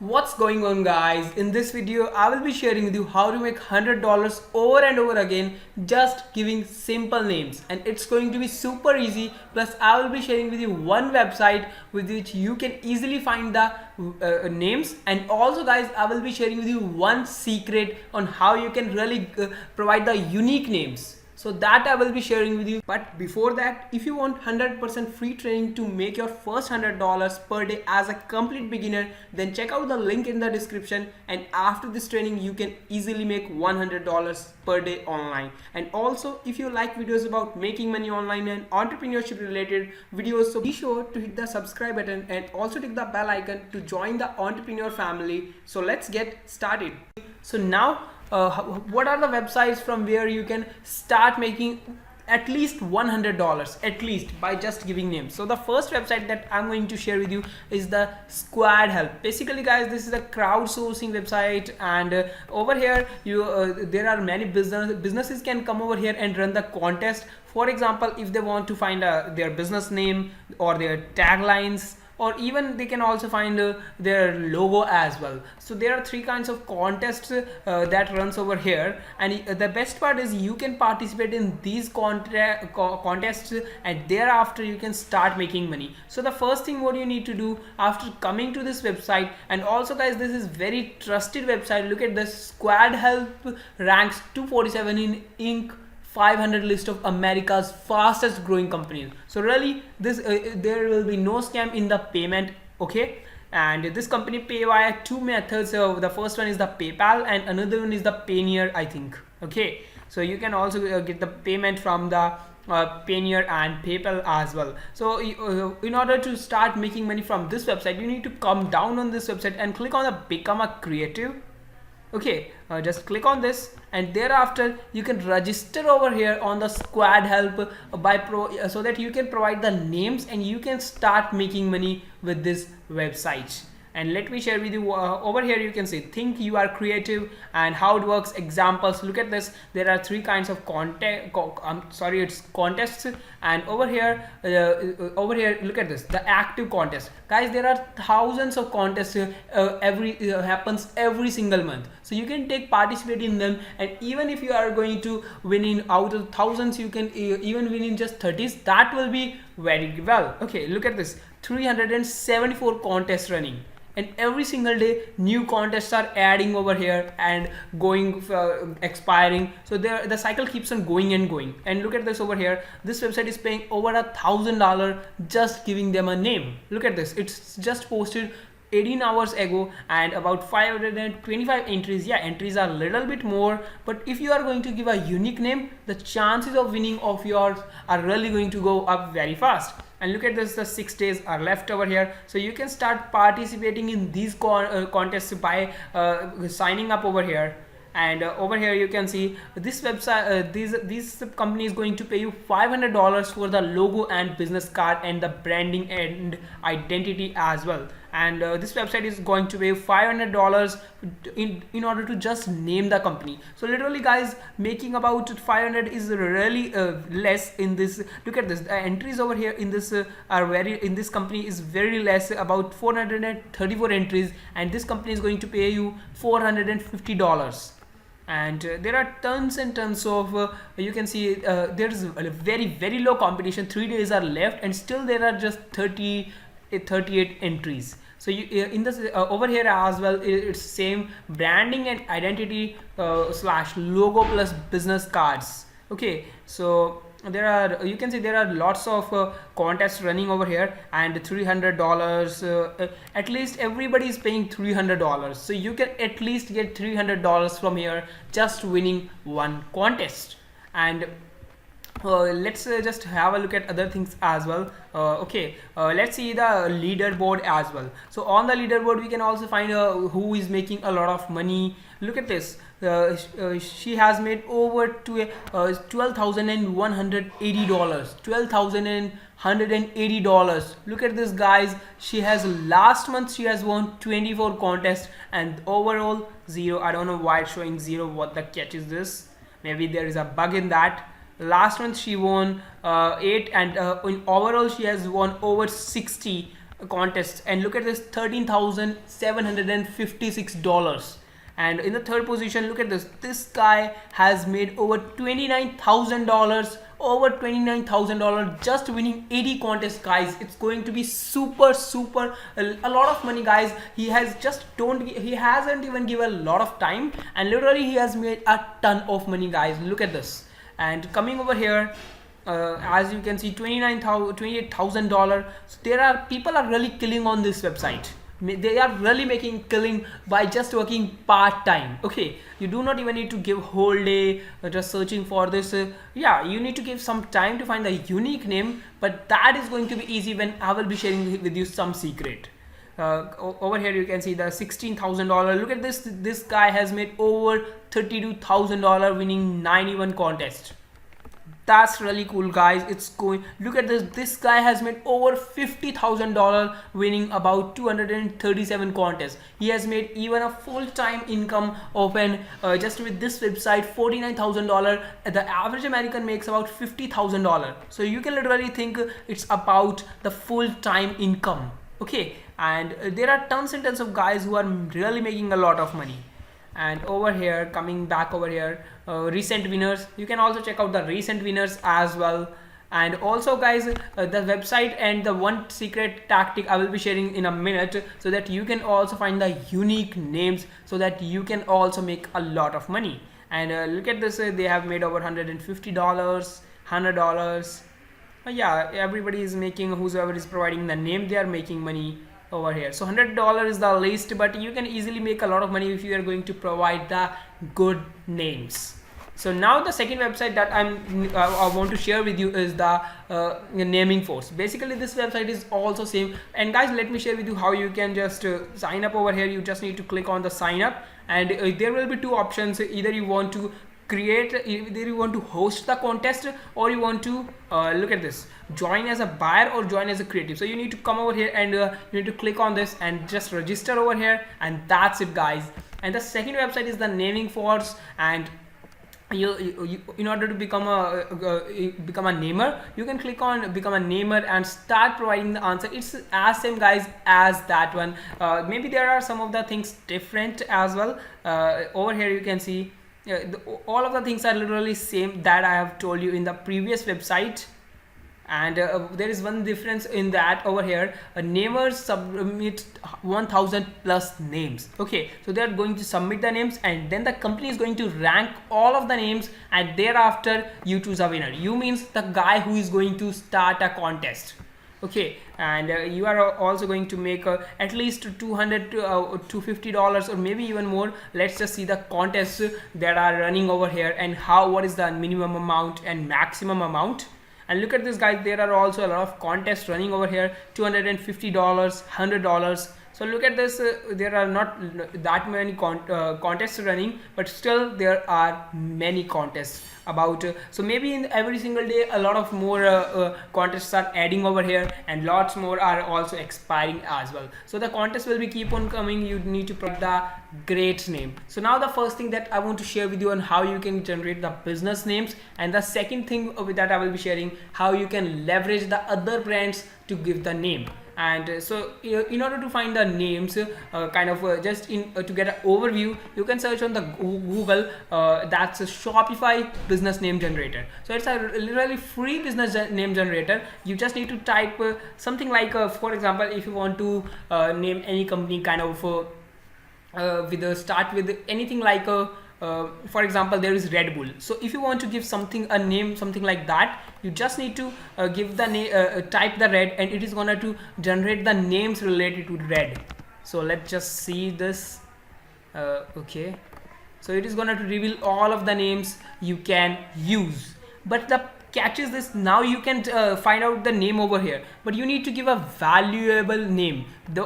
What's going on, guys? In this video I will be sharing with you how to make $100 over and over again just giving simple names, and it's going to be super easy. Plus I will be sharing with you one website with which you can easily find the names, and also guys I will be sharing with you one secret on how you can really provide the unique names. So that I will be sharing with you. But before that, if you want 100% free training to make your first $100 per day as a complete beginner, then check out the link in the description, and after this training you can easily make $100 per day online. And also, if you like videos about making money online and entrepreneurship related videos, so be sure to hit the subscribe button and also click the bell icon to join the entrepreneur family. So let's get started. So now what are the websites from where you can start making at least $100 at least by just giving names? So the first website that I'm going to share with you is the Squad Help. Basically guys, this is a crowdsourcing website, and over here you there are many businesses can come over here and run the contest. For example, if they want to find their business name or their taglines, or even they can also find their logo as well. So there are three kinds of contests that runs over here, and the best part is you can participate in these contests, and thereafter you can start making money. So the first thing what you need to do after coming to this website, and also guys, this is very trusted website. Look at this. Squad Help ranks 247 in Inc. 500 list of America's fastest growing companies. So really this there will be no scam in the payment, okay? And this company pay via two methods. So the first one is the PayPal and another one is the Payoneer, I think. Okay, so you can also get the payment from the Payoneer and PayPal as well. So in order to start making money from this website, you need to come down on this website and click on the Become a Creative. Okay, just click on this, and thereafter you can register over here on the Squad Help so that you can provide the names and you can start making money with this website. And let me share with you over here. You can see think you are creative and how it works. Examples. Look at this. There are three kinds of contests, and over here look at this, the active contest. Guys, there are thousands of contests happens every single month, so you can participate in them, and even if you are going to win in out of thousands, you can even win in just 30s. That will be very well. Okay, look at this. 374 contests running, and every single day new contests are adding over here and going expiring. So there the cycle keeps on going and going. And look at this over here. This website is paying over $1,000 just giving them a name. Look at this. It's just posted 18 hours ago and about 525 entries. Yeah, entries are a little bit more, but if you are going to give a unique name, the chances of winning of yours are really going to go up very fast. And look at this, the 6 days are left over here, so you can start participating in these contests by signing up over here. And over here you can see this website, this company is going to pay you $500 for the logo and business card and the branding and identity as well. And this website is going to pay $500 in order to just name the company. So literally guys, making about 500 is really less in this. Look at this, the entries over here in this in this company is very less, about 434 entries, and this company is going to pay you $450. And there are tons and tons of you can see there is a very low competition. 3 days are left and still there are just 38 entries. So you in this over here as well, it's same branding and identity slash logo plus business cards. Okay, so there are, you can see there are lots of contests running over here, and $300 at least everybody is paying $300, so you can at least get $300 from here just winning one contest. And let's just have a look at other things as well. Okay, let's see the leaderboard as well. So on the leaderboard we can also find who is making a lot of money. Look at this. She has made over to $12,180. $12,180. Look at this guys. She has last month she has won 24 contests and overall 0. I don't know why it's showing 0. What the catch is this? Maybe there is a bug in that. Last month she won 8, and in overall she has won over 60 contests, and look at this, $13,756. And in the third position, look at this guy has made over $29,000, just winning 80 contests, guys. It's going to be super a lot of money, guys. He hasn't even given a lot of time, and literally he has made a ton of money, guys. Look at this. And coming over here, as you can see, $28,000. So people are really killing on this website. They are really making killing by just working part-time. Okay, you do not even need to give whole day just searching for this. Yeah, you need to give some time to find the unique name, but that is going to be easy when I will be sharing with you some secret. Over here you can see the $16,000. Look at this guy has made over $32,000 winning 91 contests. That's really cool, guys. It's going, look at this guy has made over $50,000 winning about 237 contests. He has made even a full-time income of just with this website, $49,000. The average American makes about $50,000. So you can literally think it's about the full-time income. Okay, and there are tons and tons of guys who are really making a lot of money. And over here, coming back over here, recent winners, you can also check out the recent winners as well. And also, guys, the website and the one secret tactic I will be sharing in a minute, so that you can also find the unique names, so that you can also make a lot of money. And look at this, they have made over $150, $100. Yeah, everybody is making, whoever is providing the name, they are making money over here. So $100 is the least, but you can easily make a lot of money if you are going to provide the good names. So now the second website that I want to share with you is the Naming Force. Basically this website is also same, and guys, let me share with you how you can just sign up over here. You just need to click on the sign up, and there will be two options. Either you want to either you want to host the contest, or you want to look at this, join as a buyer or join as a creative. So you need to come over here and you need to click on this and just register over here, and that's it, guys. And the second website is the Naming Force, and you in order to become a namer, you can click on become a namer and start providing the answer. It's as same, guys, as that one. Maybe there are some of the things different as well. Over here you can see all of the things are literally same that I have told you in the previous website. And there is one difference in that. Over here, namers submit 1000 plus names. Okay, so they are going to submit the names, and then the company is going to rank all of the names, and thereafter you choose a winner. You means the guy who is going to start a contest. Okay, and you are also going to make at least $200 to $250, or maybe even more. Let's just see the contests that are running over here, and what is the minimum amount and maximum amount. And look at this, guys, there are also a lot of contests running over here, $250, $100. So look at this, there are not that many contests running, but still there are many contests about so maybe in every single day a lot of more contests are adding over here, and lots more are also expiring as well. So the contest will be keep on coming. You need to put the great name. So now the first thing that I want to share with you on how you can generate the business names, and the second thing that I will be sharing how you can leverage the other brands to give the name. And so in order to find the names, just to get an overview, you can search on the Google, that's a Shopify business name generator. So it's a literally free business name generator. You just need to type something like for example, if you want to name any company start with anything like for example, there is Red Bull. So if you want to give something a name, something like that, you just need to give the name, type the red, and it is gonna to generate the names related to red. So let's just see this. Okay, so it is gonna to reveal all of the names you can use. But the catch is this: now you can find out the name over here, but you need to give a valuable name.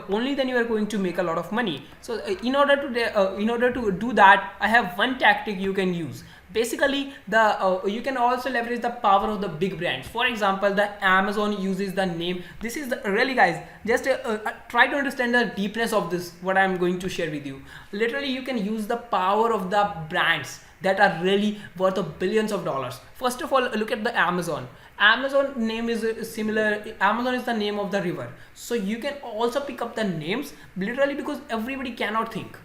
Only then you are going to make a lot of money. So in order to do that, I have one tactic you can use. Basically, you can also leverage the power of the big brands. For example, the Amazon uses the name. This is really, guys, just try to understand the deepness of this, what I'm going to share with you. Literally, you can use the power of the brands that are really worth of billions of dollars. First of all, look at the Amazon. Amazon name is similar. Amazon is the name of the river, so you can also pick up the names literally, because everybody cannot think.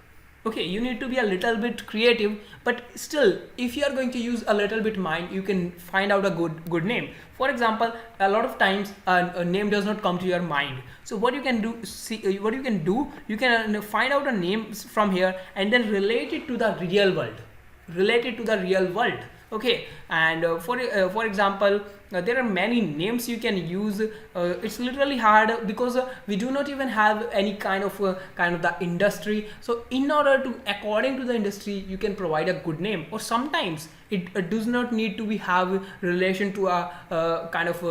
Okay, you need to be a little bit creative, but still, if you are going to use a little bit mind, you can find out a good name. For example, a lot of times a name does not come to your mind. So what you can do, you can find out a name from here and then relate it to the real world. Okay, and for example, there are many names you can use. It's literally hard because we do not even have any kind of the industry. So in order to according to the industry, you can provide a good name, or sometimes it does not need to be have relation to a kind of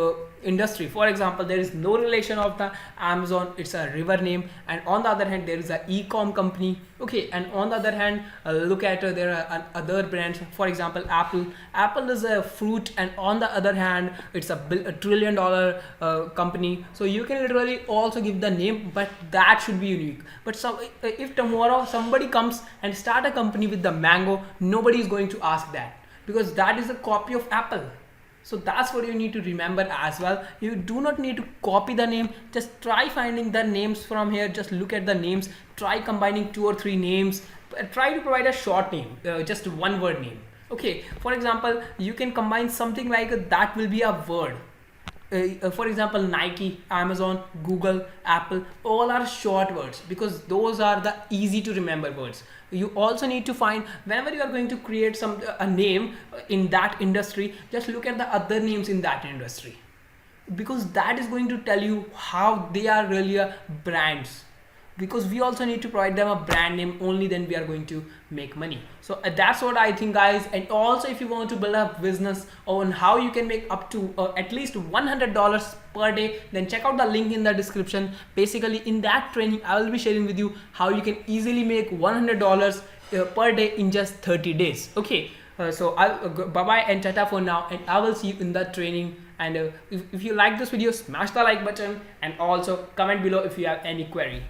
industry. For example, there is no relation of the Amazon, it's a river name, and on the other hand there is a e-com company. Okay, and on the other hand, look at there are other brands. For example, Apple is a fruit, and on the other hand it's a $1 trillion company. So you can literally also give the name, but that should be unique. But if tomorrow somebody comes and start a company with the mango, nobody is going to ask that, because that is a copy of Apple. So that's what you need to remember as well. You do not need to copy the name. Just try finding the names from here. Just look at the names. Try combining 2 or 3 names. Try to provide a short name, just one word name. Okay, for example, you can combine something like that will be a word. For example, Nike, Amazon, Google, Apple, all are short words, because those are the easy to remember words. You also need to find, whenever you are going to create a name in that industry, just look at the other names in that industry, because that is going to tell you how they are really brands. Because we also need to provide them a brand name, only then we are going to make money. So that's what I think, guys. And also, if you want to build a business on how you can make up to at least $100 per day, then check out the link in the description. Basically, in that training I will be sharing with you how you can easily make $100 per day in just 30 days. Okay, so I'll bye bye and tata for now, and I will see you in that training. And if you like this video, smash the like button, and also comment below if you have any query.